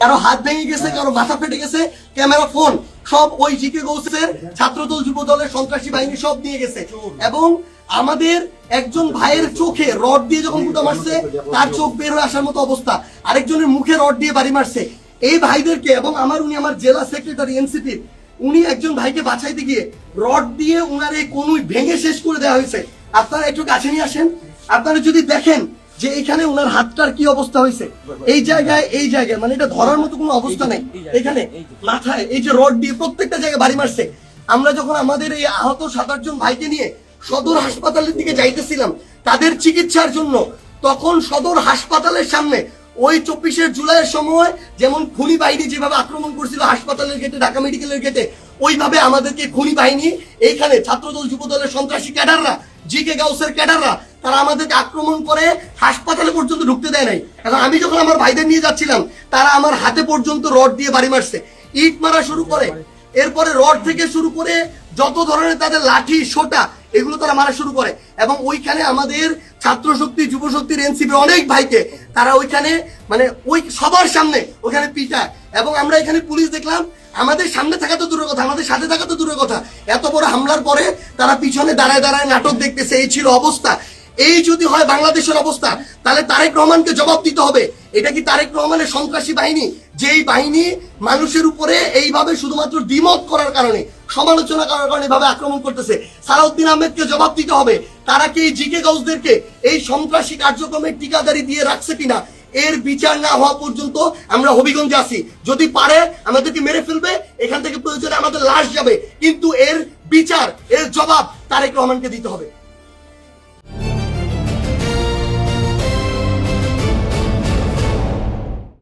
কারো হাত ভেঙে গেছে, কারো মাথা ফেটে গেছে, ক্যামেরা ফোন সব ওই জিকে গৌসের ছাত্রদল যুব দলের সন্ত্রাসী বাহিনী সব নিয়ে গেছে। এবং আমাদের একজন ভাইয়ের চোখে রড দিয়ে যখন গুঁতো মারছে তার চোখ বের হয়ে আসার মতো অবস্থা, আরেকজনের মুখে রড দিয়ে বাড়ি মারছে। এই ভাইদেরকে এবং উনি আমার জেলা সেক্রেটারি এনসিপির, উনি একজন ভাইকে বাঁচাইতে গিয়ে রড দিয়ে উনার এই কনুই ভেঙে শেষ করে দেওয়া হয়েছে। আপনারা একটু কাছে নিয়ে আসেন, আপনারা যদি দেখেন যে এখানে ওনার হাতটার কি অবস্থা হয়েছে, এই জায়গায় মানে এটা ধরার মতো কোনো অবস্থা নেই। এখানে মাথায় এই যে রড দিয়ে প্রত্যেকটা জায়গায় বাড়ি মারছে। আমরা যখন আমাদের এই আহত 7-8 জন ভাইকে নিয়ে সদর হাসপাতালের দিকে যাইতেছিলাম তাদের চিকিৎসার জন্য, তখন সদর হাসপাতালের সামনে ওই 24 জুলাইয়ের সময় যেমন খুনি বাহিনী যেভাবে আক্রমণ করছিল হাসপাতালের গেটে, ঢাকা মেডিকেলের গেটে, ওইভাবে আমাদেরকে খুনি বাহিনী এইখানে ছাত্রদল যুব দলের সন্ত্রাসী ক্যাডাররা, জিকে গাউসের ক্যাডাররা, তারা আমাদেরকে আক্রমণ করে হাসপাতালে পর্যন্ত ঢুকতে দেয় নাই। এখন আমি যখন আমার ভাইদের নিয়ে যাচ্ছিলাম তারা আমার হাতে পর্যন্ত রড দিয়ে বাড়ি মারছে, ইট মারা শুরু করে, এরপরে রড থেকে শুরু করে যত ধরনের তাদের লাঠি সোটা এগুলো তারা মারা শুরু করে। এবং ওইখানে আমাদের ছাত্র শক্তি, যুব শক্তির, এনসিপি অনেক ভাইকে তারা ওইখানে মানে ওই সবার সামনে ওখানে পিটায়। এবং আমরা এখানে পুলিশ দেখলাম, আমাদের সামনে থাকা তো দূরের কথা, আমাদের সাথে থাকা তো দূরের কথা, এত বড় হামলার পরে তারা পিছনে দাঁড়ায় দাঁড়ায় নাটক দেখতেছে। এই ছিল অবস্থা। এই যদি হয় বাংলাদেশের অবস্থা, তাহলে তারেক রহমানকে জবাব দিতে হবে। এটা কি তারেক রহমানের সন্ত্রাসী বাহিনী, যেই বাহিনী মানুষের উপরে এইভাবে শুধুমাত্র দ্বিমত করার কারণে, সমালোচনা করার কারণে এভাবে আক্রমণ করতেছে? সালাউদ্দিন আহমেদকে জবাব দিতে হবে। তারা কি এই জিকে গাউসদেরকে এই সন্ত্রাসী কার্যক্রমের ঠিকাদারি দিয়ে রাখছে কিনা? এর বিচার না হওয়া পর্যন্ত আমরা হবিগঞ্জে আছি। যদি পারে আমাদেরকে মেরে ফেলবে, এখান থেকে প্রয়োজনে আমাদের লাশ যাবে, কিন্তু এর বিচার, এর জবাব তারেক রহমানকে দিতে হবে।